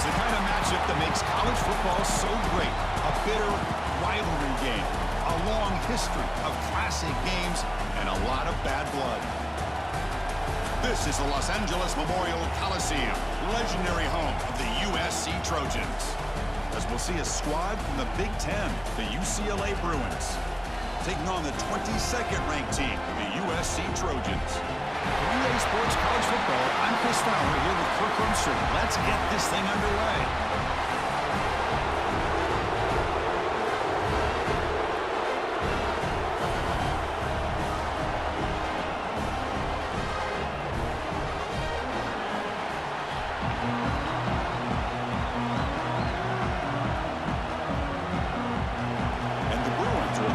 the kind of matchup that makes college football so great. A bitter rivalry game, a long history of classic games, and a lot of bad blood. This is the Los Angeles Memorial Coliseum, legendary home of the USC Trojans. As we'll see a squad from the Big Ten, the UCLA Bruins, taking on the 22nd ranked team, the USC Trojans. UA Sports College Football, I'm Chris Fowler here with Kirk Rumster. Let's get this thing underway.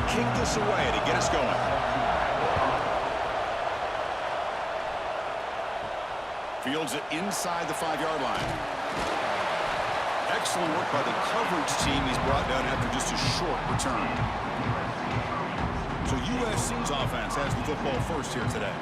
Kick this away to get us going. Fields it inside the 5-yard line. Excellent work by the coverage team he's brought down after just a short return. So USC's offense has the football first here today.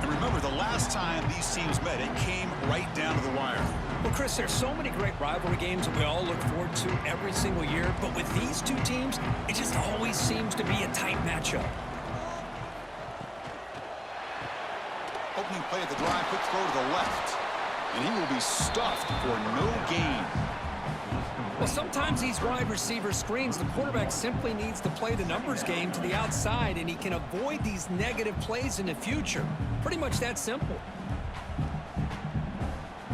And remember, the last time these teams met, it came right down to the wire. Well, Chris, there's so many great rivalry games that we all look forward to every single year. But with these two teams, it just always seems to be a tight matchup. Opening play at the drive, quick throw to the left. And he will be stuffed for no gain. Well, sometimes these wide receiver screens, the quarterback simply needs to play the numbers game to the outside, and he can avoid these negative plays in the future. Pretty much that simple.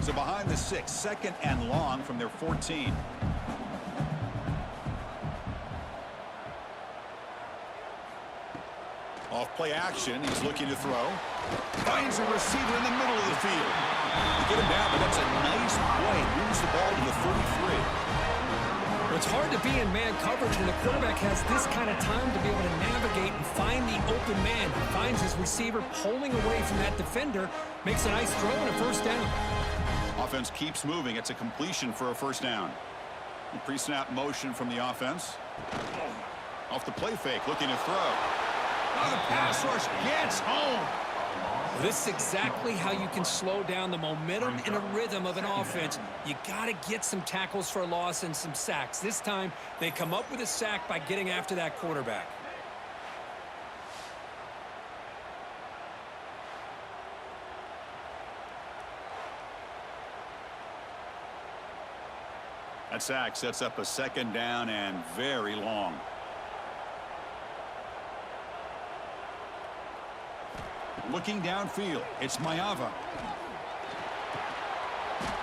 So behind the 6, second and long from their 14. Off play action, he's looking to throw. Finds a receiver in the middle of the field. They get him down, but that's a nice play. Moves the ball to the 33. It's hard to be in man coverage when the quarterback has this kind of time to be able to navigate and find the open man. He finds his receiver pulling away from that defender, makes a nice throw and a first down. Offense keeps moving. It's a completion for a first down. Pre-snap motion from the offense. Off the play fake, looking to throw. Oh, the pass rush gets home. This is exactly how you can slow down the momentum and a rhythm of an offense. You got to get some tackles for a loss and some sacks. This time, they come up with a sack by getting after that quarterback. That sack sets up a second down and very long. Looking downfield, it's Mayava.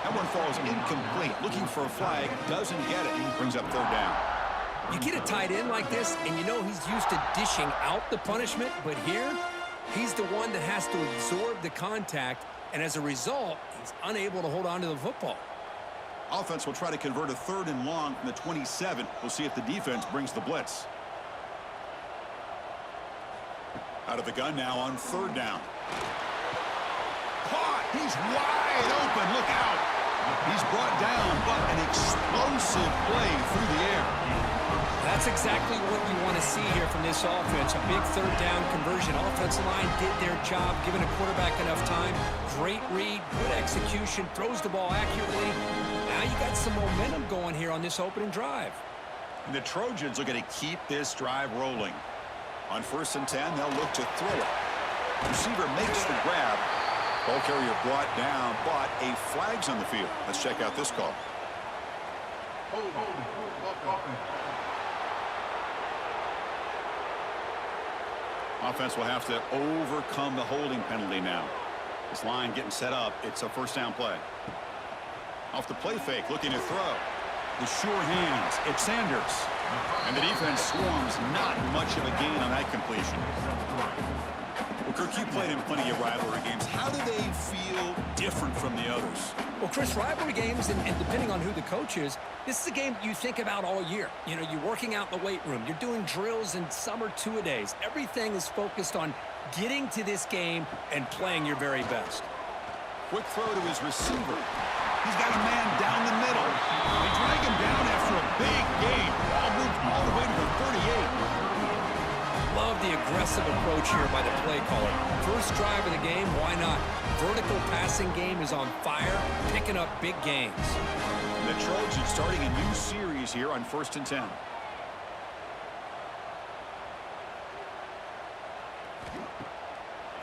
That one falls incomplete. Looking for a flag, doesn't get it. Brings up third down. You get a tight end like this, and you know he's used to dishing out the punishment, but here, he's the one that has to absorb the contact, and as a result, he's unable to hold on to the football. Offense will try to convert a third and long from the 27. We'll see if the defense brings the blitz. Out of the gun now on third down. Caught! He's wide open. Look out! He's brought down, but an explosive play through the air. That's exactly what you want to see here from this offense. A big third down conversion. Offensive line did their job, giving a quarterback enough time. Great read, good execution, throws the ball accurately. Now you got some momentum going here on this opening drive. And the Trojans are going to keep this drive rolling. On 1st and 10, they'll look to throw it. Receiver makes the grab. Ball carrier brought down, but a flag's on the field. Let's check out this call. Offense will have to overcome the holding penalty now. This line getting set up. It's a first down play. Off the play fake, looking to throw. The sure hands. It's Sanders. And the defense swarms. Not much of a gain on that completion. Well, Kirk, you played in plenty of rivalry games. How do they feel different from the others? Well, Chris, rivalry games, and depending on who the coach is, this is a game you think about all year. You know, you're working out in the weight room. You're doing drills in summer two-a-days. Everything is focused on getting to this game and playing your very best. Quick throw to his receiver. He's got a man down the middle. They drag him down after a big gain. Ball moved all the way to the 38. Love the aggressive approach here by the play caller. First drive of the game, why not? Vertical passing game is on fire, picking up big gains. The Trojans starting a new series here on 1st and 10.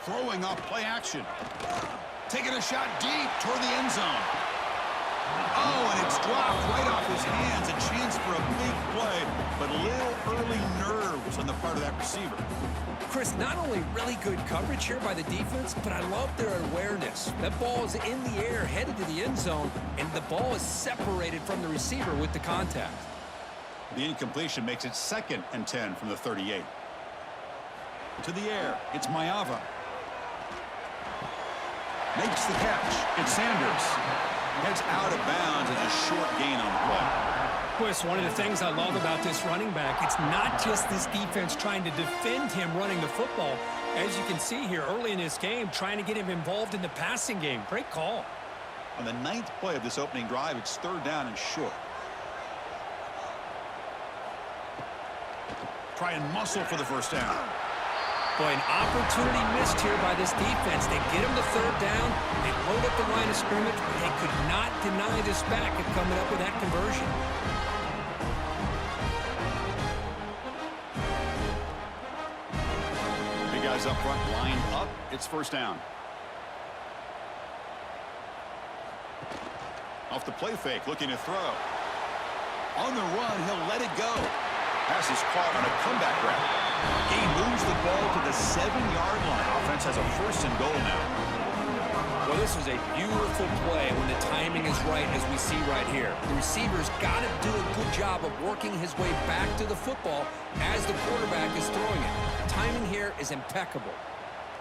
Throwing up play action. Taking a shot deep toward the end zone. Oh, and it's dropped right off his hands. A chance for a big play, but a little early nerves on the part of that receiver. Chris, not only really good coverage here by the defense, but I love their awareness. That ball is in the air, headed to the end zone, and the ball is separated from the receiver with the contact. The incompletion makes it 2nd and 10 from the 38. To the air, it's Mayava. Makes the catch. It's Sanders. Heads out of bounds as a short gain on the play. Chris, one of the things I love about this running back, it's not just this defense trying to defend him running the football. As you can see here early in this game, trying to get him involved in the passing game. Great call. On the 9th play of this opening drive, it's 3rd down and short. Try and muscle for the 1st down. Boy, an opportunity missed here by this defense. They get him the 3rd down. They load up the line of scrimmage, but they could not deny this back of coming up with that conversion. Big guys up front, line up. It's 1st down. Off the play fake, looking to throw. On the run, he'll let it go. Pass is caught on a comeback route. He moves the ball to the 7-yard line. Offense has a 1st and goal now. Well, this was a beautiful play when the timing is right, as we see right here. The receiver's got to do a good job of working his way back to the football as the quarterback is throwing it. The timing here is impeccable.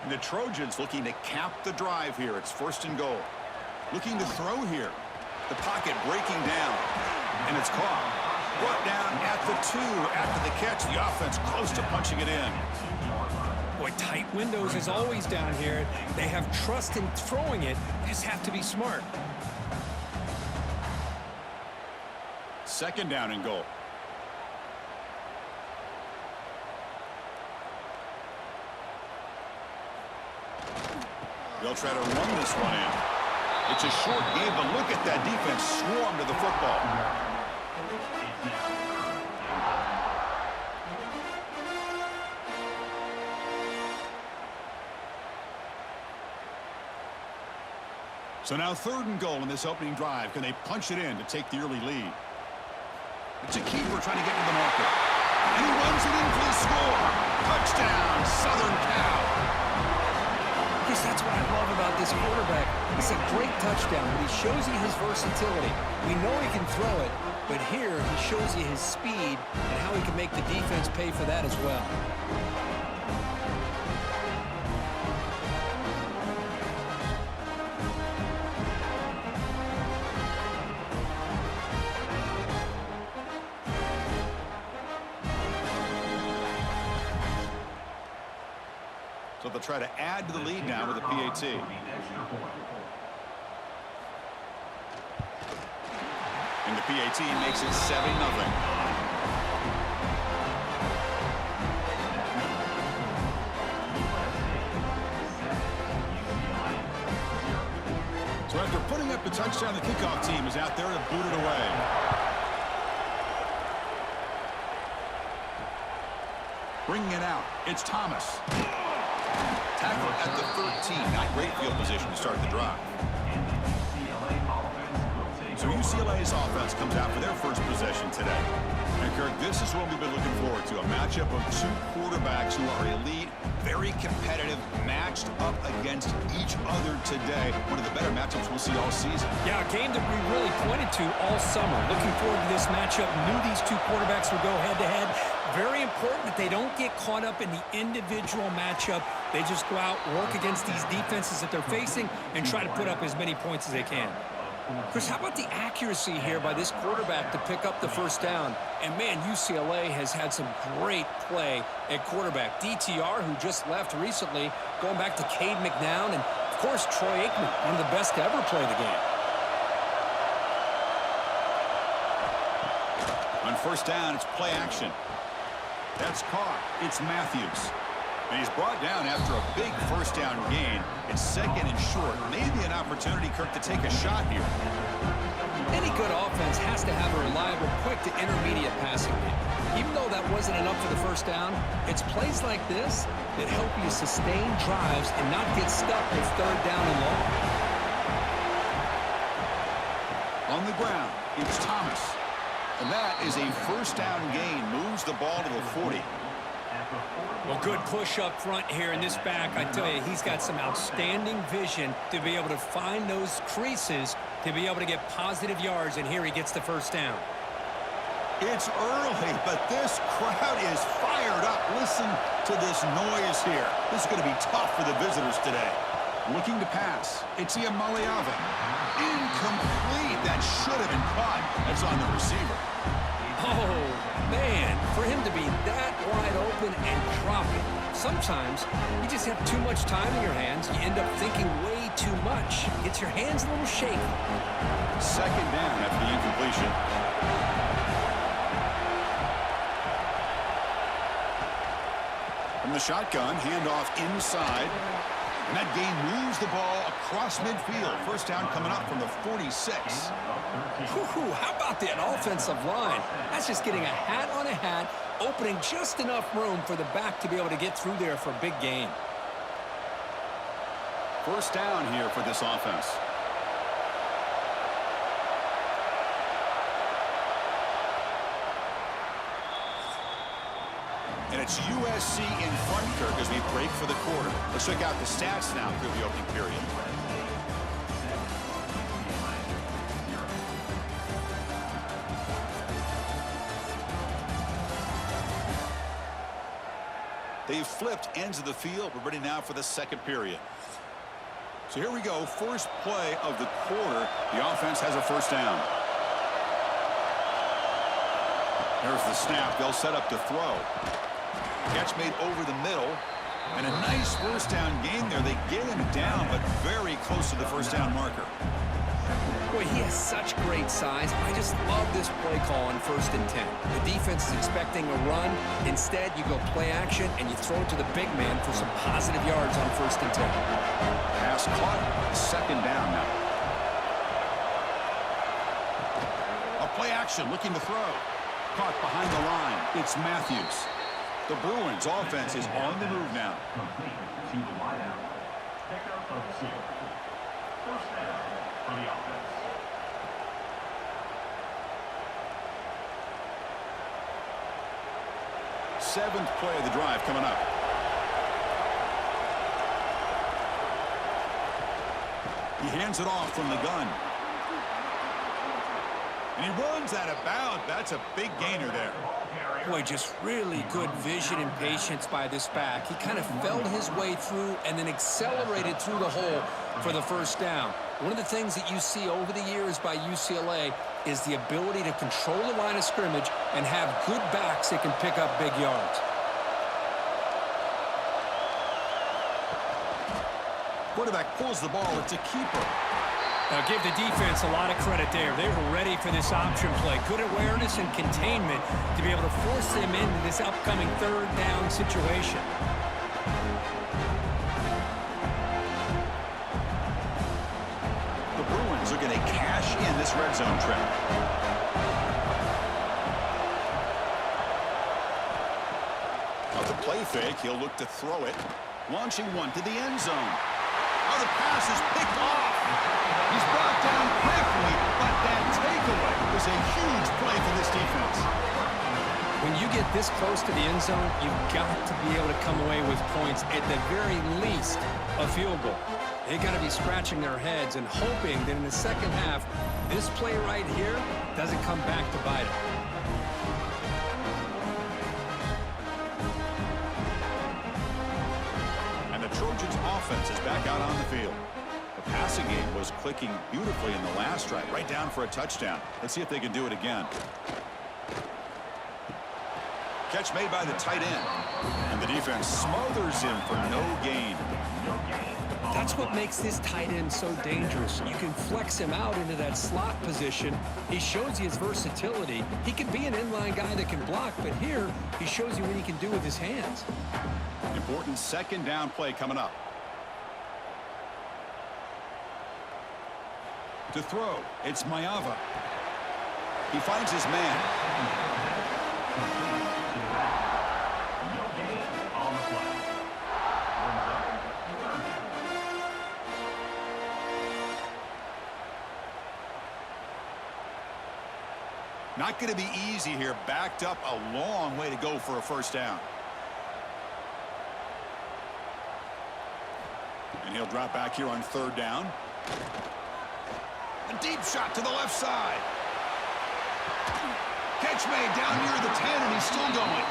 And the Trojans looking to cap the drive here. It's 1st and goal. Looking to throw here. The pocket breaking down. And it's caught. Brought down at the 2 after the catch. The offense close to punching it in. Boy, tight windows is always down here. They have trust in throwing it. They just have to be smart. 2nd down and goal. They'll try to run this one in. It's a short game, but look at that defense swarm to the football. So now 3rd and goal in this opening drive. Can they punch it in to take the early lead? It's a keeper trying to get to the marker. And he runs it in for the score. Touchdown, Southern Cal. Chris, that's what I love about this quarterback. It's a great touchdown, but he shows you his versatility. We know he can throw it, but here he shows you his speed and how he can make the defense pay for that as well. So they'll try to add to the lead now with a PAT. And the PAT makes it 7-0. So after putting up the touchdown, the kickoff team is out there to boot it away. Bringing it out, it's Thomas. Tackle at the 13. Not great field position to start the drive. So UCLA's offense comes out for their first possession today. And Kirk, this is what we've been looking forward to. A matchup of 2 quarterbacks who are elite, very competitive, matched up against each other today. One of the better matchups we'll see all season. Yeah, a game that we really pointed to all summer. Looking forward to this matchup. Knew these 2 quarterbacks would go head-to-head. Very important that they don't get caught up in the individual matchup. They just go out, work against these defenses that they're facing, and try to put up as many points as they can. Chris, how about the accuracy here by this quarterback to pick up the 1st down? And, man, UCLA has had some great play at quarterback. DTR, who just left recently, going back to Cade McNown, and, of course, Troy Aikman, one of the best to ever play the game. On 1st down, it's play action. That's caught. It's Matthews. And he's brought down after a big 1st down gain. It's 2nd and short. Maybe an opportunity, Kirk, to take a shot here. Any good offense has to have a reliable, quick to intermediate passing game. Even though that wasn't enough for the first down, it's plays like this that help you sustain drives and not get stuck with third down and long. On the ground, it's Thomas. And that is a first down gain. Moves the ball to the 40. Well, good push up front here in this back. I tell you, he's got some outstanding vision to be able to find those creases to be able to get positive yards, and here he gets the first down. It's early, but this crowd is fired up. Listen to this noise here. This is going to be tough for the visitors today. Looking to pass. It's Iamaleava. Incomplete. That should have been caught. That's on the receiver. Oh, man, for him to be that wide open and drop it. Sometimes you just have too much time in your hands. You end up thinking way too much. Gets your hands a little shaky. Second down after the incompletion. From the shotgun, handoff inside. And that gain moves the ball across midfield. First down coming up from the 46. How about that offensive line? That's just getting a hat on a hat, opening just enough room for the back to be able to get through there for a big gain. First down here for this offense. And it's USC in front, Kirk, as we break for the quarter. Let's check out the stats now through the opening period. They've flipped ends of the field. We're ready now for the second period. So here we go. First play of the quarter. The offense has a first down. There's the snap. They'll set up to throw. Catch made over the middle. And a nice first down gain there. They get him down, but very close to the first down marker. Boy, he has such great size. I just love this play call on 1st and 10. The defense is expecting a run. Instead, you go play action, and you throw it to the big man for some positive yards on 1st and 10. Pass caught. Second down now. A play action looking to throw. Caught behind the line. It's Matthews. The Bruins offense is on the move now. Seventh play of the drive coming up. He hands it off from the gun. And he runs out of bounds. That's a big gainer there. Boy, just really good vision and patience by this back. He kind of felt his way through and then accelerated through the hole for the first down. One of the things that you see over the years by UCLA is the ability to control the line of scrimmage and have good backs that can pick up big yards. Quarterback pulls the ball. It's a keeper. Now give the defense a lot of credit there. They were ready for this option play. Good awareness and containment to be able to force them into this upcoming third down situation. The Bruins are going to cash in this red zone trip. Of the play fake, he'll look to throw it. Launching one to the end zone. Oh, the pass is picked off. He's brought down quickly, but that takeaway is a huge play for this defense. When you get this close to the end zone, you've got to be able to come away with points, at the very least, a field goal. They got to be scratching their heads and hoping that in the second half, this play right here doesn't come back to bite them. And the Trojans offense is back out on the field. The passing game was clicking beautifully in the last drive, right down for a touchdown. Let's see if they can do it again. Catch made by the tight end. And the defense smothers him for no gain. That's what makes this tight end so dangerous. You can flex him out into that slot position. He shows you his versatility. He can be an inline guy that can block, but here he shows you what he can do with his hands. Important second down play coming up. To throw, it's Mayava. He finds his man. Not going to be easy here. Backed up a long way to go for a first down. And he'll drop back here on third down. A deep shot to the left side. Catch made down near the 10, and he's still going.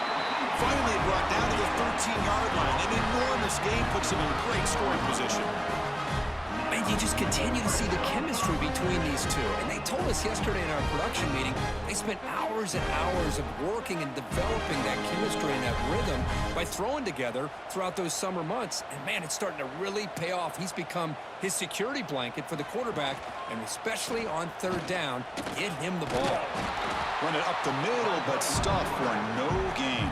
Finally brought down to the 13-yard line. An enormous gain puts him in great scoring position. And you just continue to see the chemistry between these two. And they told us yesterday in our production meeting, they spent hours and hours of working and developing that chemistry and that rhythm by throwing together throughout those summer months. And, man, it's starting to really pay off. He's become his security blanket for the quarterback, and especially on third down, get him the ball. Run it up the middle, but stuff for no gain.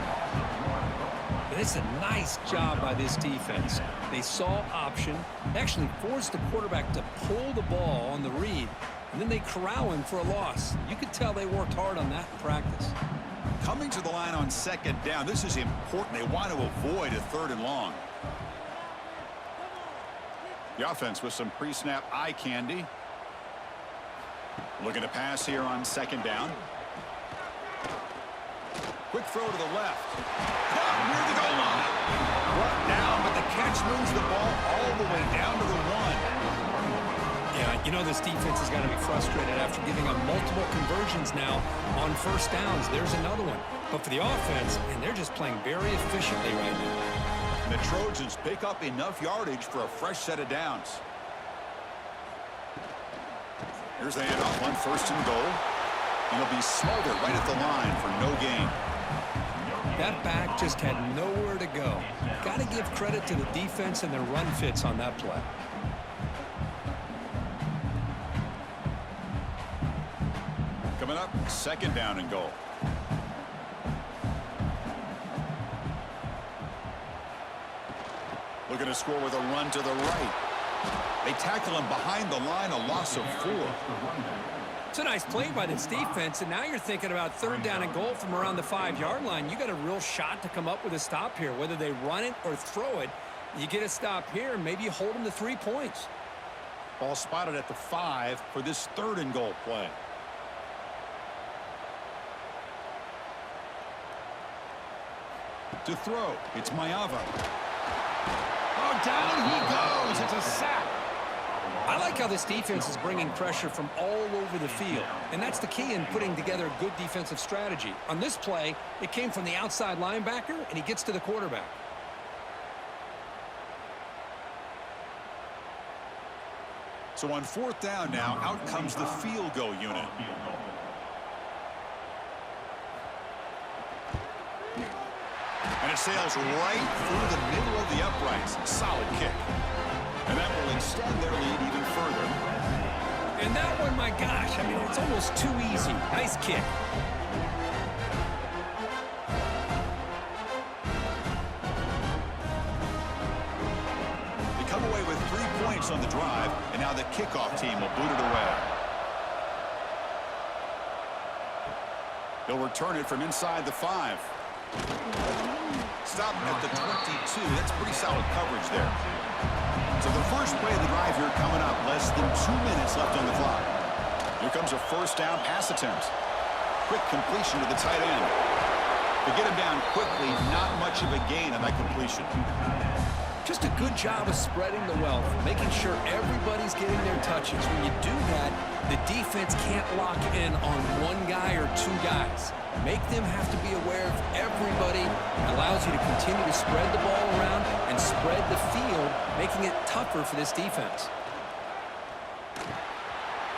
It's a nice job by this defense. They saw option, actually forced the quarterback to pull the ball on the read, and then they corral him for a loss. You could tell they worked hard on that in practice. Coming to the line on second down, this is important. They want to avoid a third and long. The offense with some pre-snap eye candy. Looking to pass here on second down. Quick throw to the left. Caught near the goal line. Brought down, but the catch moves the ball all the way down to the 1. Yeah, you know this defense has got to be frustrated after giving up multiple conversions now on first downs. There's another one. But for the offense, and they're just playing very efficiently right now. The Trojans pick up enough yardage for a fresh set of downs. Here's the handoff on first and goal. And he'll be smothered right at the line for no gain. That back just had nowhere to go. Got to give credit to the defense and their run fits on that play. Coming up, second down and goal. Looking to score with a run to the right. They tackle him behind the line, a loss of 4. It's a nice play by this defense, and now you're thinking about third down and goal from around the 5-yard line. You got a real shot to come up with a stop here. Whether they run it or throw it, you get a stop here, and maybe you hold them to 3 points. Ball spotted at the 5 for this third and goal play. To throw, it's Mayava. Oh, down he goes. It's a sack. I like how this defense is bringing pressure from all over the field, and that's the key in putting together a good defensive strategy. On this play, it came from the outside linebacker, and he gets to the quarterback. So on fourth down now, out comes the field goal unit. And it sails right through the middle of the uprights. Solid kick. And that will extend their lead even further. And that one, my gosh, I mean, it's almost too easy. Nice kick. They come away with 3 points on the drive, and now the kickoff team will boot it away. They'll return it from inside the 5. Stop at the 22. That's pretty solid coverage there. So the first play of the drive here coming up. Less than 2 minutes left on the clock. Here comes a first down pass attempt. Quick completion to the tight end. To get him down quickly, not much of a gain on that completion. Just a good job of spreading the wealth, making sure everybody's getting their touches. When you do that, the defense can't lock in on one guy or 2 guys. Make them have to be aware of everybody. It allows you to continue to spread the ball around and spread the field, making it tougher for this defense.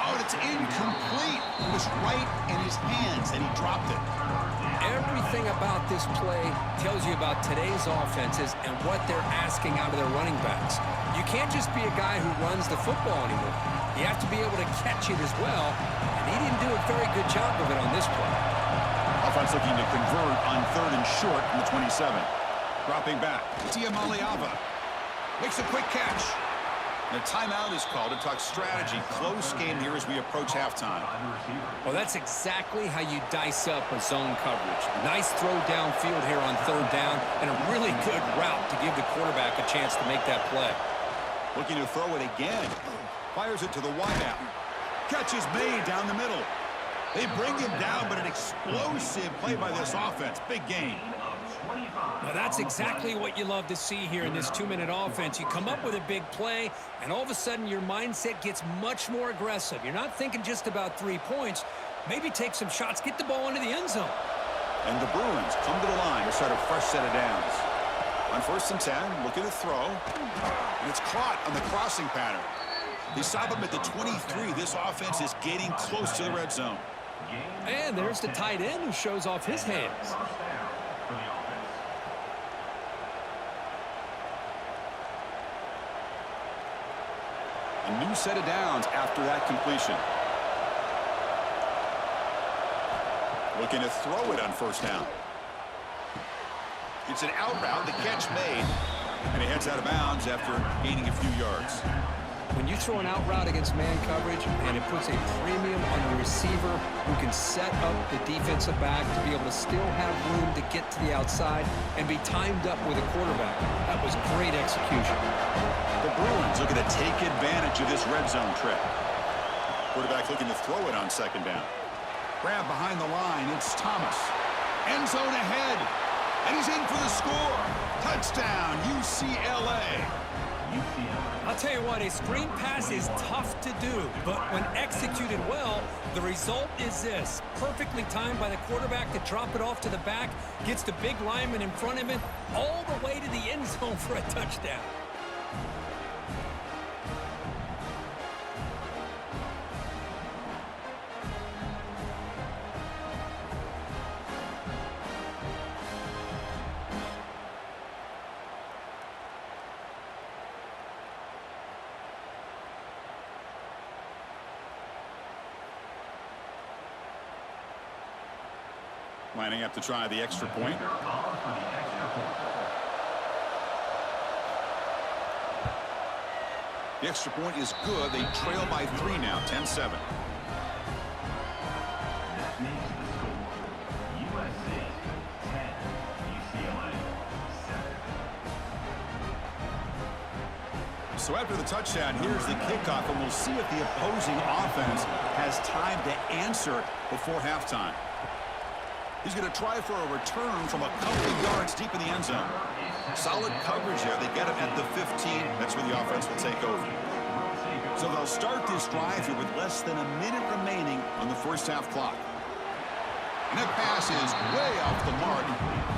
Oh, it's incomplete. It was right in his hands, and he dropped it. Everything about this play tells you about today's offenses and what they're asking out of their running backs. You can't just be a guy who runs the football anymore. You have to be able to catch it as well, and he didn't do a very good job of it on this play. Offense looking to convert on third and short from the 27. Dropping back. Tia Maliava makes a quick catch. The timeout is called to talk strategy. Close game here as we approach halftime. Well, that's exactly how you dice up a zone coverage. Nice throw downfield here on third down, and a really good route to give the quarterback a chance to make that play. Looking to throw it again. Fires it to the wideout. Catch is made down the middle. They bring him down, but an explosive play by this offense. Big game. Now that's exactly what you love to see here in this 2-minute offense. You come up with a big play, and all of a sudden your mindset gets much more aggressive. You're not thinking just about 3 points. Maybe take some shots, get the ball into the end zone. And the Bruins come to the line to start a fresh set of downs. On 1st and 10, looking to throw. And it's caught on the crossing pattern. They stop him at the 23. This offense is getting close to the red zone. And there's the tight end who shows off his hands. A new set of downs after that completion. Looking to throw it on 1st down. It's an out route, the catch made, and he heads out of bounds after gaining a few yards. When you throw an out route against man coverage, and it puts a premium on the receiver who can set up the defensive back to be able to still have room to get to the outside and be timed up with a quarterback. That was great execution. The Bruins looking to take advantage of this red zone trip. Quarterback looking to throw it on 2nd down. Grab behind the line, it's Thomas. End zone ahead, and he's in for the score. Touchdown, UCLA. I'll tell you what, a screen pass is tough to do, but when executed well, the result is this. Perfectly timed by the quarterback to drop it off to the back, gets the big lineman in front of him, all the way to the end zone for a touchdown. Lining up to try the extra point. The extra point is good. They trail by 3 now, 10-7. So after the touchdown, here's the kickoff, and we'll see if the opposing offense has time to answer before halftime. He's going to try for a return from a couple of yards deep in the end zone. Solid coverage there. They get him at the 15. That's where the offense will take over. So they'll start this drive here with less than a minute remaining on the 1st half clock. And that pass is way off the mark.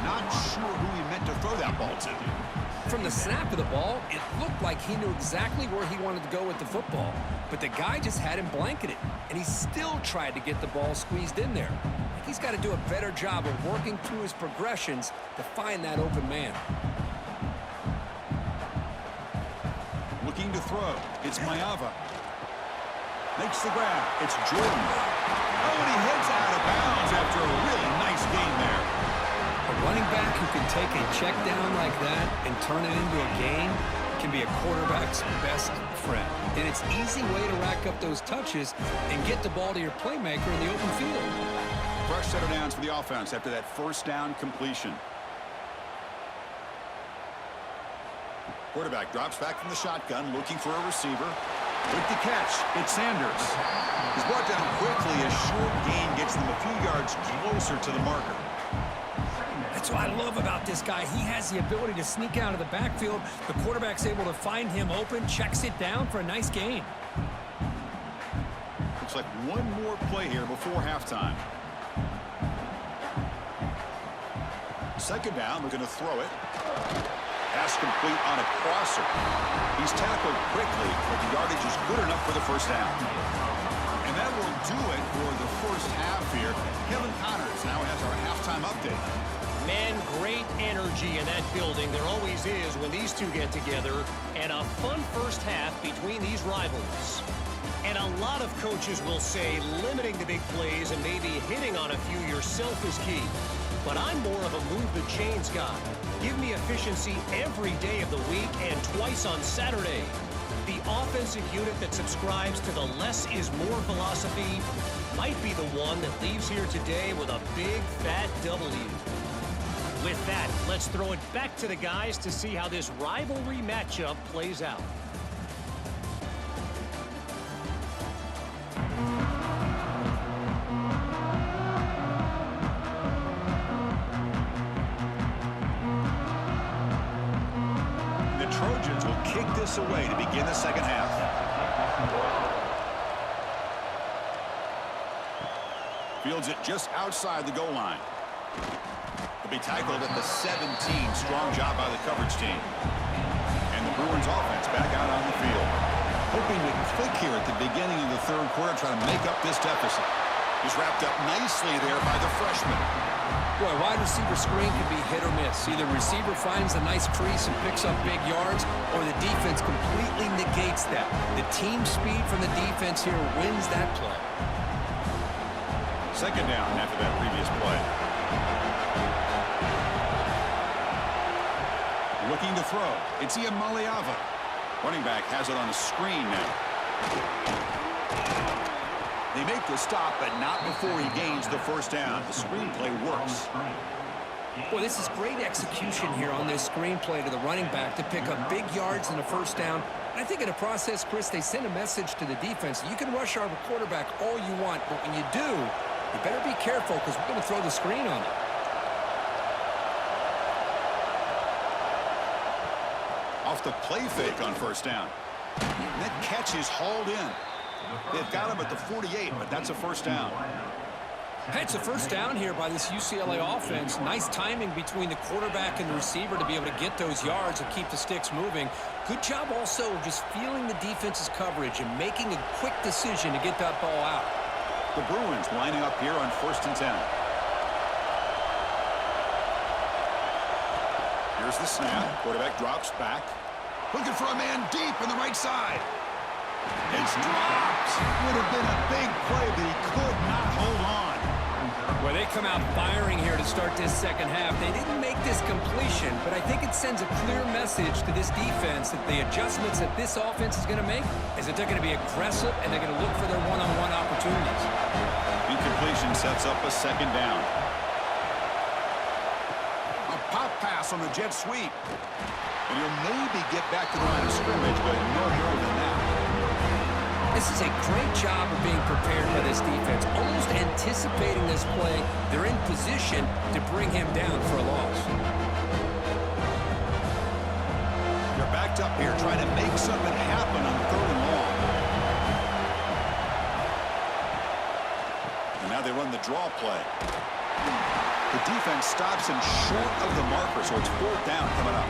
Not sure who he meant to throw that ball to. From the snap of the ball, it looked like he knew exactly where he wanted to go with the football. But the guy just had him blanketed, and he still tried to get the ball squeezed in there. He's got to do a better job of working through his progressions to find that open man. Looking to throw. It's Mayava. Makes the grab. It's Jordan. Oh, and he heads out of bounds after a really nice gain there. A running back who can take a check down like that and turn it into a gain can be a quarterback's best friend. And it's an easy way to rack up those touches and get the ball to your playmaker in the open field. Fresh set of downs for the offense after that 1st down completion. Quarterback drops back from the shotgun, looking for a receiver. With the catch, it's Sanders. He's brought down quickly. A short gain gets them a few yards closer to the marker. That's what I love about this guy. He has the ability to sneak out of the backfield. The quarterback's able to find him open, checks it down for a nice gain. Looks like one more play here before halftime. 2nd down, looking to throw it. Pass complete on a crosser. He's tackled quickly, but the yardage is good enough for the 1st down. And that will do it for the 1st half here. Kevin Connors now has our halftime update. Man, great energy in that building. There always is when these two get together. And a fun 1st half between these rivals. And a lot of coaches will say limiting the big plays and maybe hitting on a few yourself is key. But I'm more of a move the chains guy. Give me efficiency every day of the week and twice on Saturday. The offensive unit that subscribes to the less is more philosophy might be the one that leaves here today with a big, fat W. With that, let's throw it back to the guys to see how this rivalry matchup plays out. The Trojans will kick this away to begin the second half. Fields it just outside the goal line. He'll be tackled at the 17. Strong job by the coverage team. And the Bruins offense back out on the field. Hoping to click here at the beginning of the third quarter, trying to make up this deficit. He's wrapped up nicely there by the freshman. Boy, wide receiver screen can be hit or miss. Either receiver finds a nice crease and picks up big yards, or the defense completely negates that. The team speed from the defense here wins that play. Second down after that previous play. Looking to throw. It's Iamaleava. Running back has it on the screen now. They make the stop, but not before he gains the first down. The screenplay works. Boy, this is great execution here on this screenplay to the running back to pick up big yards and a first down. And I think in the process, Chris, they send a message to the defense. You can rush our quarterback all you want, but when you do, you better be careful because we're going to throw the screen on it. Off the play fake on first down. And that catch is hauled in. They've got him at the 48, but that's a first down. Hey, it's a first down here by this UCLA offense. Nice timing between the quarterback and the receiver to be able to get those yards and keep the sticks moving. Good job also of just feeling the defense's coverage and making a quick decision to get that ball out. The Bruins lining up here on 1st and 10. Here's the snap. Quarterback drops back. Looking for a man deep on the right side. It's dropped. Would have been a big play, but he could not hold on. Well, they come out firing here to start this second half. They didn't make this completion, but I think it sends a clear message to this defense that the adjustments that this offense is going to make is that they're going to be aggressive and they're going to look for their one-on-one opportunities. Incompletion sets up a second down. A pop pass on the jet sweep. And he'll maybe get back to the line of scrimmage, but no more than that. This is a great job of being prepared by this defense, almost anticipating this play. They're in position to bring him down for a loss. They're backed up here trying to make something happen on 3rd and long. And now they run the draw play. The defense stops him short of the marker, so it's 4th down coming up.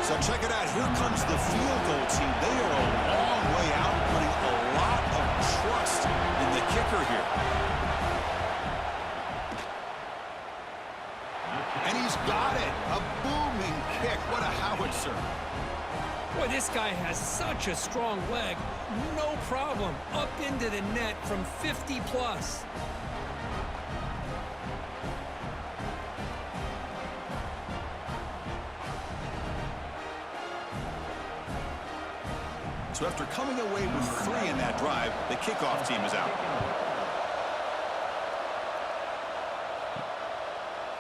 So check it out. Here comes the field goal team. They are a long way out, putting a lot of trust in the kicker here. And he's got it. A booming kick. What a howitzer. Boy, this guy has such a strong leg. No problem. Up into the net from 50 plus. So after coming away with 3 in that drive, the kickoff team is out.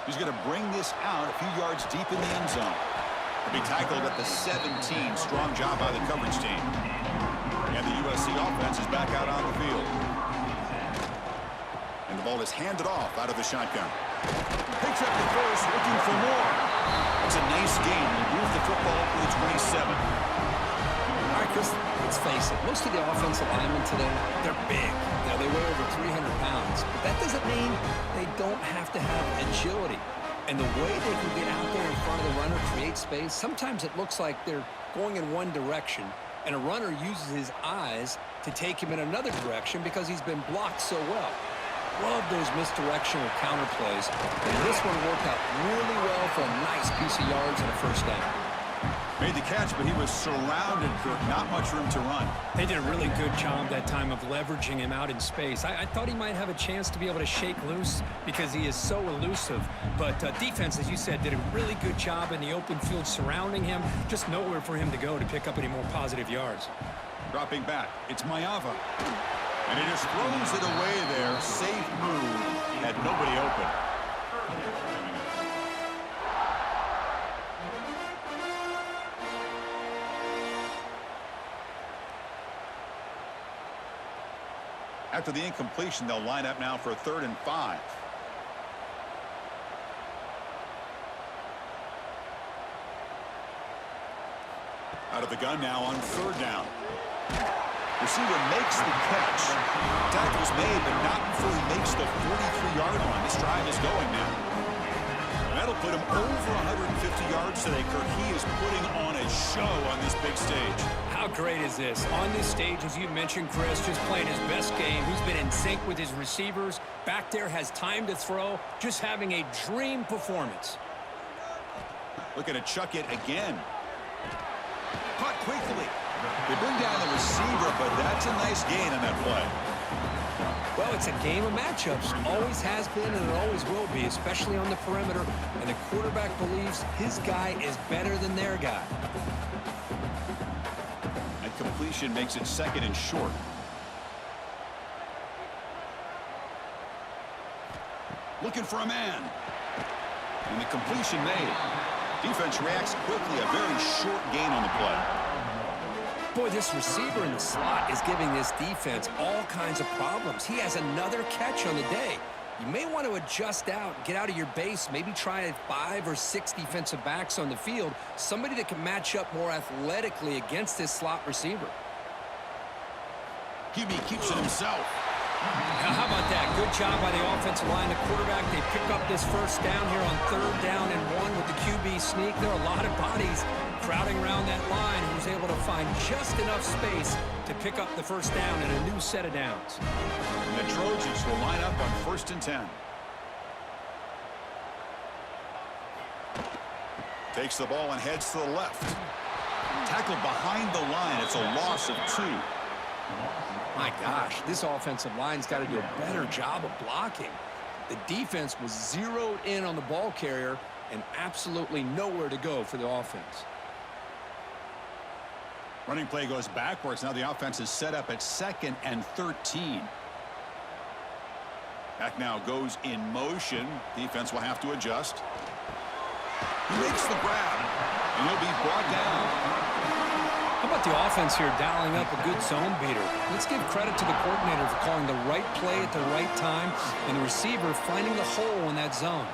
He's going to bring this out a few yards deep in the end zone. He'll be tackled at the 17. Strong job by the coverage team. And the USC offense is back out on the field. And the ball is handed off out of the shotgun. Picks up the first, looking for more. It's a nice game. He moved the football up to the 27. All right, Chris, let's face it. Most of the offensive linemen today, they're big. You know, they weigh over 300 pounds. But that doesn't mean they don't have to have agility. And the way they can get out there in front of the runner, create space, sometimes it looks like they're going in one direction, and a runner uses his eyes to take him in another direction because he's been blocked so well. Love those misdirection or counter plays. And this one worked out really well for a nice piece of yards and a first down. Made the catch, but he was surrounded, Kirk. Not much room to run. They did a really good job that time of leveraging him out in space. I thought he might have a chance to be able to shake loose because he is so elusive. But defense, as you said, did a really good job in the open field surrounding him. Just nowhere for him to go to pick up any more positive yards. Dropping back, it's Mayava. And he just throws it away there. Safe move. Had nobody open. After the incompletion, they'll line up now for a 3rd and 5. Out of the gun now on 3rd down. Receiver makes the catch. Tackle's made, but not before he makes the 43-yard line. This drive is going now. And that'll put him over 150 yards today, Kirk. He is putting on a show on this big stage. How great is this? On this stage, as you mentioned, Chris, just playing his best game. He's been in sync with his receivers. Back there, has time to throw. Just having a dream performance. Looking to chuck it again. Caught quickly. They bring down the receiver, but that's a nice gain on that play. Well, it's a game of matchups. Always has been, and it always will be, especially on the perimeter. And the quarterback believes his guy is better than their guy. And completion makes it 2nd and short. Looking for a man. And the completion made. Defense reacts quickly. A very short gain on the play. Boy, this receiver in the slot is giving this defense all kinds of problems. He has another catch on the day. You may want to adjust out, get out of your base, maybe try 5 or 6 defensive backs on the field, somebody that can match up more athletically against this slot receiver. QB keeps it himself. Now, how about that? Good job by the offensive line. The quarterback, they pick up this 1st down here on 3rd down and 1 with the QB sneak. There are a lot of bodies crowding around that line. He was able to find just enough space to pick up the 1st down and a new set of downs. And the Trojans will line up on 1st and 10. Takes the ball and heads to the left. Tackled behind the line. It's a loss of 2. My gosh, this offensive line's got to do a better job of blocking. The defense was zeroed in on the ball carrier and absolutely nowhere to go for the offense. Running play goes backwards. Now the offense is set up at 2nd and 13. Back now goes in motion. Defense will have to adjust. He makes the grab, and he'll be brought down. How about the offense here dialing up a good zone beater? Let's give credit to the coordinator for calling the right play at the right time and the receiver finding the hole in that zone.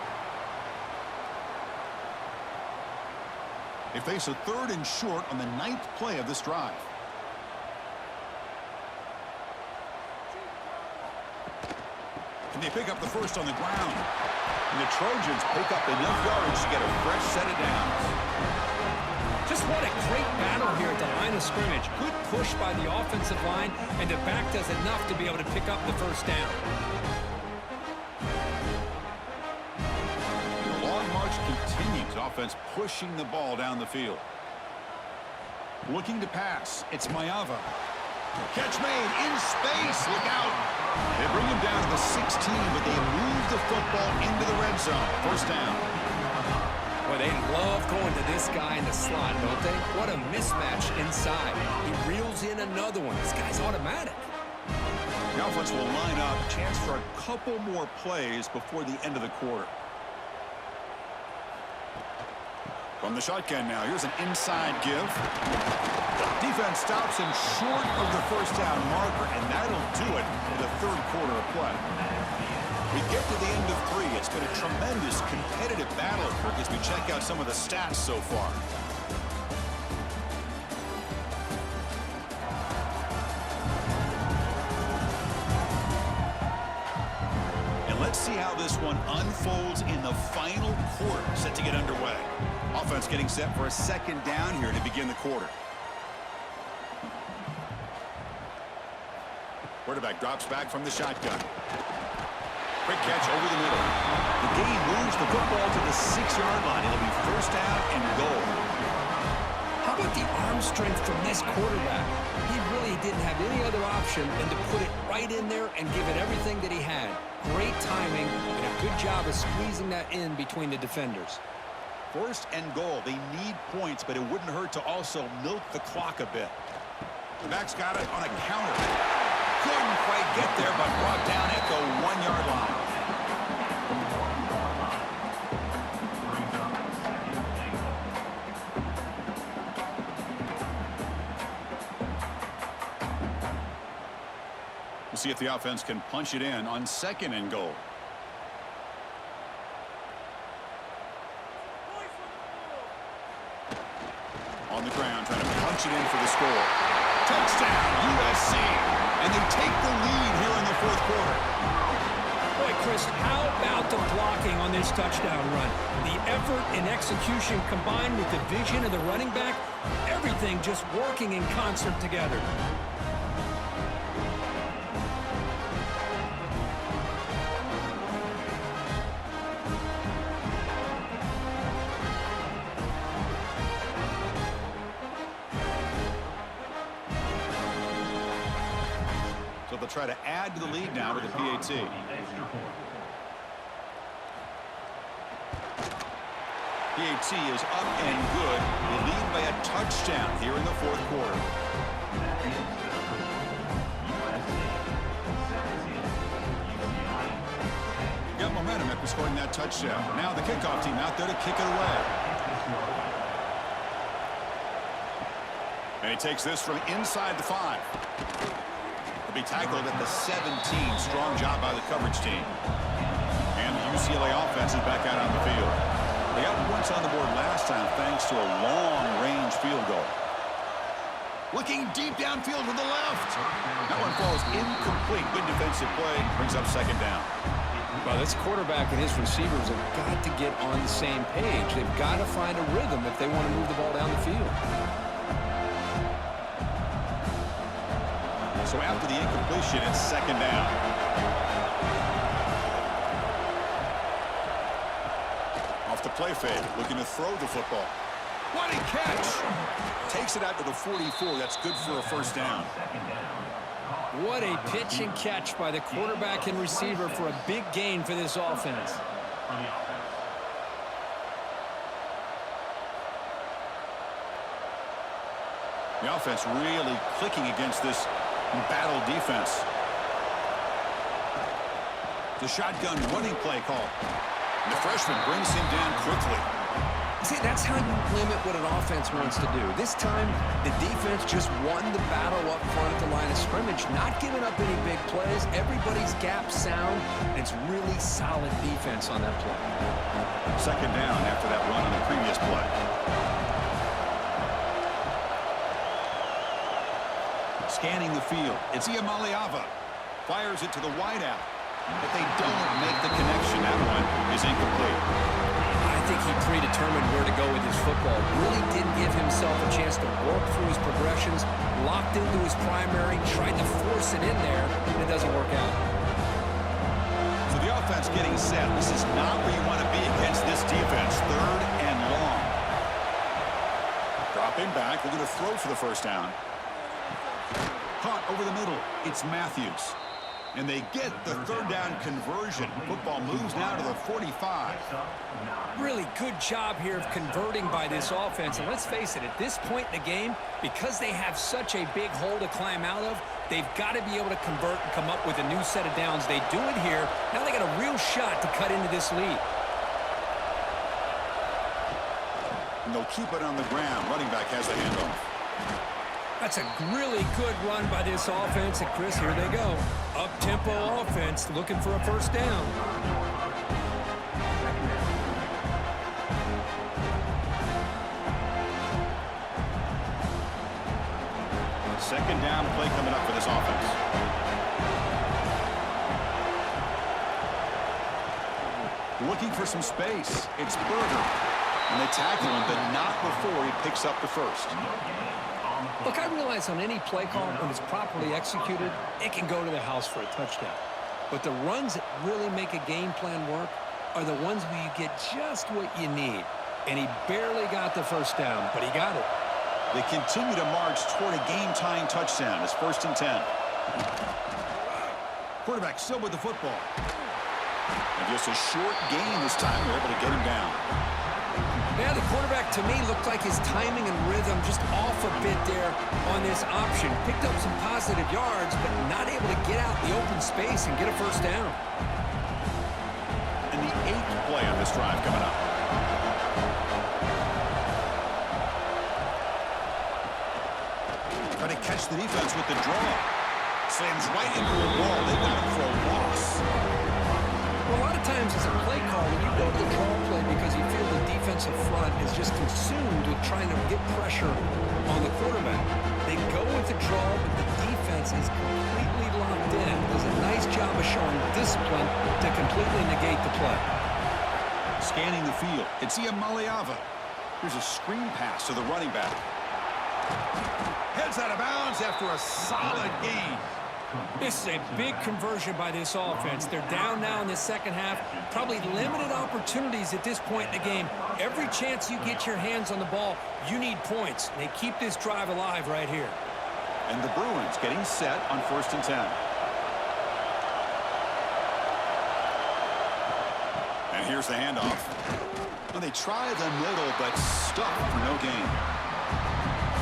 They face a 3rd and short on the 9th play of this drive. And they pick up the 1st on the ground. And the Trojans pick up enough yards to get a fresh set of downs. Just what a great battle here at the line of scrimmage. Good push by the offensive line, and the back does enough to be able to pick up the 1st down. The long march continues. Offense pushing the ball down the field. Looking to pass. It's Mayava. Catch made in space. Look out. They bring him down to the 16, but they move the football into the red zone. 1st down. Boy, they love going to this guy in the slot, don't they? What a mismatch inside. He reels in another one. This guy's automatic. The offense will line up. Chance for a couple more plays before the end of the quarter. From the shotgun now. Here's an inside give. Defense stops him short of the 1st down marker, and that'll do it in the 3rd quarter of play. We get to the end of 3. It's been a tremendous competitive battle as we check out some of the stats so far. And let's see how this one unfolds in the final quarter, set to get underway. Offense getting set for a 2nd down here to begin the quarter. Quarterback drops back from the shotgun. Quick catch over the middle. The gain moves the football to the 6-yard line. It'll be 1st down and goal. strength from this quarterback. He really didn't have any other option than to put it right in there and give it everything that he had. Great timing and a good job of squeezing that in between the defenders. First and goal. They need points, but it wouldn't hurt to also milk the clock a bit. The back's got it on a counter. Couldn't quite get there, but brought down at the 1-yard line. We'll see if the offense can punch it in on second and goal. On the ground, trying to punch it in for the score. Touchdown, USC. And they take the lead here in the fourth quarter. Boy, Chris, how about the blocking on this touchdown run? The effort and execution combined with the vision of the running back, everything just working in concert together. So they'll try to add to the lead now with the PAT. PAT is up and good. They lead by a touchdown here in the fourth quarter. Got momentum after scoring that touchdown. Now the kickoff team out there to kick it away. And he takes this from inside the 5. Be tackled at the 17. Strong job by the coverage team. And the UCLA offense is back out on the field. They got points on the board last time thanks to a long-range field goal. Looking deep downfield to the left. That one falls incomplete. Good defensive play. Brings up second down. Well, this quarterback and his receivers have got to get on the same page. They've got to find a rhythm if they want to move the ball down the field. So after the incompletion, it's second down. Off the play fake, looking to throw the football. What a catch! Takes it out to the 44. That's good for a first down. What a pitch and catch by the quarterback and receiver for a big gain for this offense. The offense really clicking against this battle defense. The shotgun running play call. And the freshman brings him down quickly. See, that's how you limit what an offense wants to do. This time, the defense just won the battle up front at the line of scrimmage, not giving up any big plays. Everybody's gap sound, and it's really solid defense on that play. Second down after that run on the previous play. Scanning the field. It's Iamaleava. Fires it to the wideout. But they don't make the connection. That one is incomplete. I think he predetermined where to go with his football. Really didn't give himself a chance to work through his progressions. Locked into his primary. Tried to force it in there. And it doesn't work out. So the offense getting set. This is not where you want to be against this defense. Third and long. Dropping back. We're going to throw for the first down. Caught over the middle. It's Matthews. And they get the third down conversion. Football moves now to the 45. Really good job here of converting by this offense. And let's face it, at this point in the game, because they have such a big hole to climb out of, they've got to be able to convert and come up with a new set of downs. They do it here. Now they got a real shot to cut into this lead. And they'll keep it on the ground. Running back has the handoff. That's a really good run by this offense. And, Chris, here they go. Up-tempo offense looking for a first down. Second down play coming up for this offense. Looking for some space. It's Berger. And they tackle him, but not before he picks up the first. Look, I realize on any play call, when it's properly executed, it can go to the house for a touchdown. But the runs that really make a game plan work are the ones where you get just what you need. And he barely got the first down, but he got it. They continue to march toward a game-tying touchdown. It's 1st and 10. Quarterback still with the football. And just a short gain this time. They're able to get him down. Yeah, the quarterback, to me, looked like his timing and rhythm just off a bit there on this option. Picked up some positive yards, but not able to get out the open space and get a first down. And the 8th play on this drive coming up. Trying to catch the defense with the draw. Slams right into a wall. They got him for a loss. Well, a lot of times as a play caller, you go to the draw play because you feel the defensive front is just consumed with trying to get pressure on the quarterback. They go with the draw, but the defense is completely locked in. Does a nice job of showing discipline to completely negate the play. Scanning the field. It's Maliava. Here's a screen pass to the running back. Heads out of bounds after a solid gain. This is a big conversion by this offense. They're down now in the second half. Probably limited opportunities at this point in the game. Every chance you get your hands on the ball, you need points. They keep this drive alive right here. And the Bruins getting set on 1st and 10. And here's the handoff. Well, they try the middle, but stuck for no gain.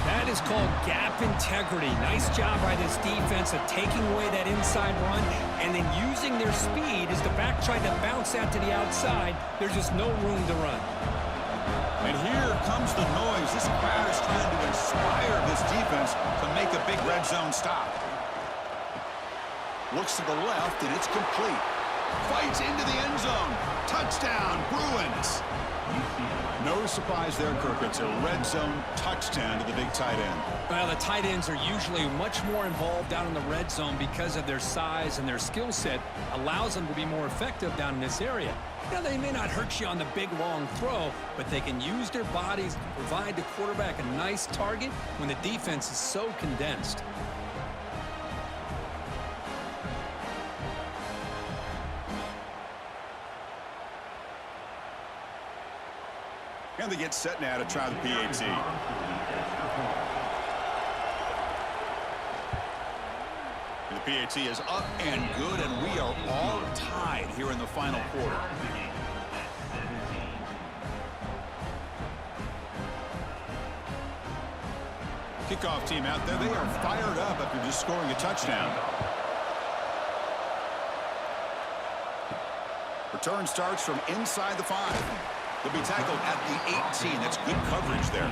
That is called gap integrity. Nice job by this defense of taking away that inside run and then using their speed as the back tried to bounce that to the outside. There's just no room to run. And here comes the noise. This crowd is trying to inspire this defense to make a big red zone stop. Looks to the left, and it's complete. Fights into the end zone. Touchdown, Bruins. No surprise there, Kirk. It's a red zone touchdown to the big tight end. Well, the tight ends are usually much more involved down in the red zone because of their size and their skill set allows them to be more effective down in this area. Now, they may not hurt you on the big, long throw, but they can use their bodies to provide the quarterback a nice target when the defense is so condensed. And they get set now to try the PAT. The PAT is up and good, and we are all tied here in the final quarter. Kickoff team out there. They are fired up after just scoring a touchdown. Return starts from inside the 5. They'll be tackled at the 18. That's good coverage there.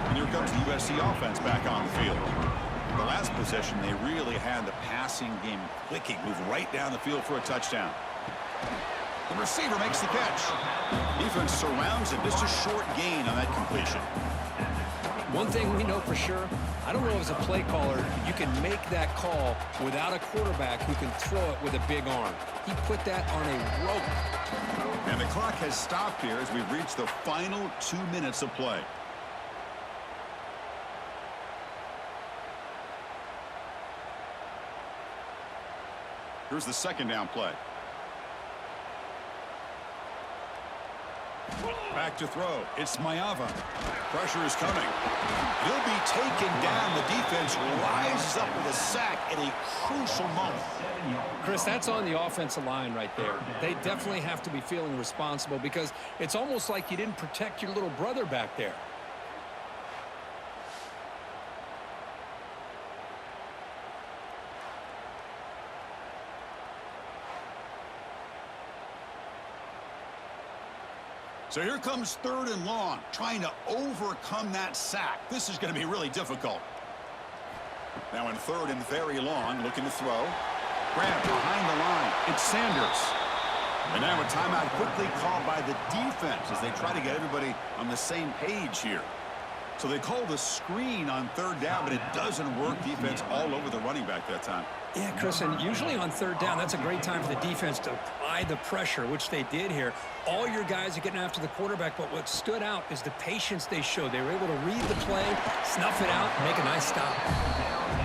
And here comes the USC offense back on the field. The last possession, they really had the passing game clicking. Move right down the field for a touchdown. The receiver makes the catch. Defense surrounds him. Just a short gain on that completion. One thing we know for sure, I don't know as a play caller, you can make that call without a quarterback who can throw it with a big arm. He put that on a rope. And the clock has stopped here as we've reached the final 2 minutes of play. Here's the second down play. Back to throw. It's Maiava. Pressure is coming. He'll be taken down. The defense rises up with a sack at a crucial moment. Chris, that's on the offensive line right there. They definitely have to be feeling responsible because it's almost like you didn't protect your little brother back there. So here comes 3rd and long, trying to overcome that sack. This is going to be really difficult. Now in 3rd and very long, looking to throw. Grab behind the line. It's Sanders. And now a timeout quickly called by the defense as they try to get everybody on the same page here. So they call the screen on 3rd down, but it doesn't work. Defense all over the running back that time. Yeah, Chris, and usually on 3rd down, that's a great time for the defense to apply the pressure, which they did here. All your guys are getting after the quarterback, but what stood out is the patience they showed. They were able to read the play, snuff it out, and make a nice stop.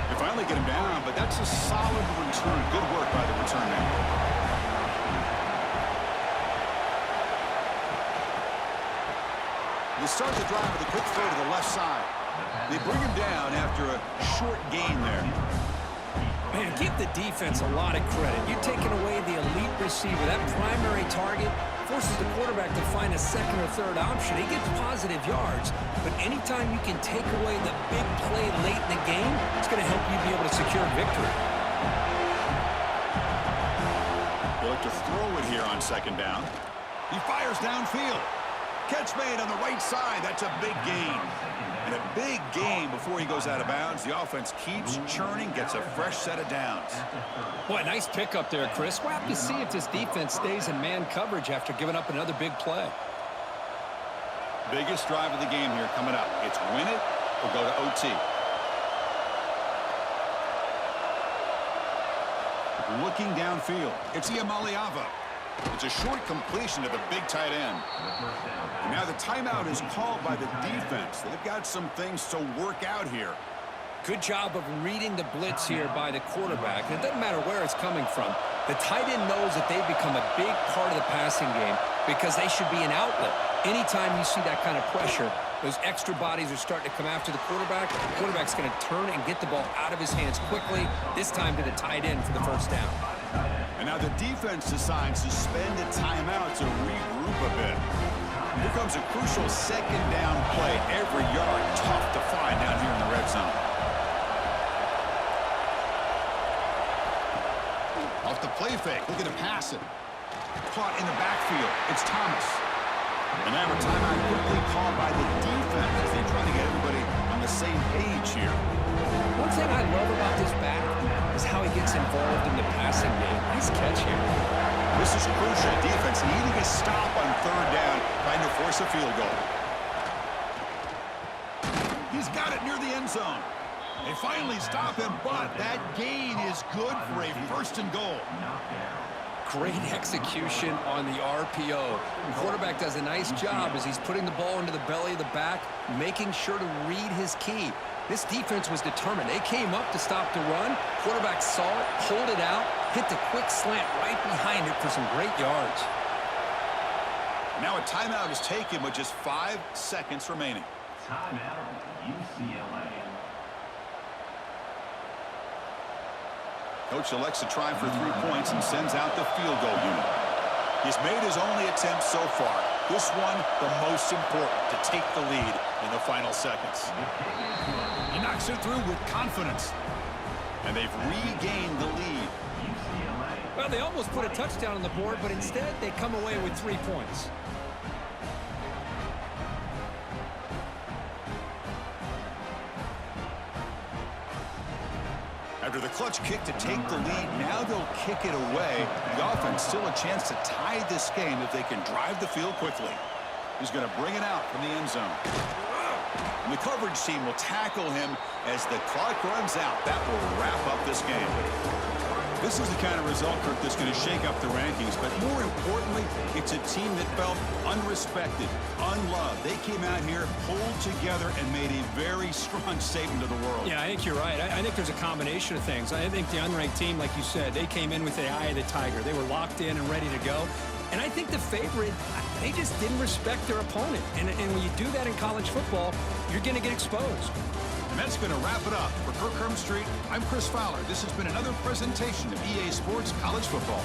They finally get him down, but that's a solid return. Good work by the return man. They start the drive with a quick throw to the left side. They bring him down after a short gain there. Man, give the defense a lot of credit. You're taking away the elite receiver. That primary target forces the quarterback to find a second or third option. He gets positive yards, but anytime you can take away the big play late in the game, it's going to help you be able to secure victory. They look to throw it here on second down. He fires downfield. Catch made on the right side. That's a big gain. And a big gain before he goes out of bounds. The offense keeps churning, gets a fresh set of downs. Boy, nice pickup there, Chris. We'll have to see if this defense stays in man coverage after giving up another big play. Biggest drive of the game here coming up. It's win it or go to OT. Looking downfield. It's Iamaleava. It's a short completion to the big tight end. And now the timeout is called by the defense. They've got some things to work out here. Good job of reading the blitz here by the quarterback. And it doesn't matter where it's coming from. The tight end knows that they've become a big part of the passing game because they should be an outlet. Anytime you see that kind of pressure, those extra bodies are starting to come after the quarterback. The quarterback's going to turn and get the ball out of his hands quickly, this time to the tight end for the first down. And now the defense decides to spend a timeout to regroup a bit. Here comes a crucial second down play. Every yard tough to find down here in the red zone. Off the play fake, looking to pass it. Caught in the backfield. It's Thomas. And now a timeout quickly called by the defense as they try to get everybody on the same page here. One thing I love about this back is how he gets involved in the passing game. Nice catch here. This is crucial. Defense needing a stop on third down, trying to force a field goal. He's got it near the end zone. They finally stop him, but that gain is good for a first and goal. Great execution on the RPO. The quarterback does a nice job as he's putting the ball into the belly of the back, making sure to read his key. This defense was determined. They came up to stop the run. Quarterback saw it, pulled it out, hit the quick slant right behind it for some great yards. Now a timeout is taken with just 5 seconds remaining. Timeout, UCLA. Coach elects to try for 3 points and sends out the field goal unit. He's made his only attempt so far. This one, the most important, to take the lead in the final seconds. He knocks it through with confidence. And they've regained the lead. Well, they almost put a touchdown on the board, but instead they come away with 3 points. After the clutch kick to take the lead, now they'll kick it away. The offense still a chance to tie this game if they can drive the field quickly. He's going to bring it out from the end zone. And the coverage team will tackle him as the clock runs out. That will wrap up this game. This is the kind of result, Kirk, that's going to shake up the rankings. But more importantly, it's a team that felt unrespected, unloved. They came out here, pulled together, and made a very strong statement to the world. Yeah, I think you're right. I think there's a combination of things. I think the unranked team, like you said, they came in with the eye of the tiger. They were locked in and ready to go. And I think the favorite, they just didn't respect their opponent. And when you do that in college football, you're going to get exposed. And that's going to wrap it up. For Kirk Street, I'm Chris Fowler. This has been another presentation of EA Sports College Football.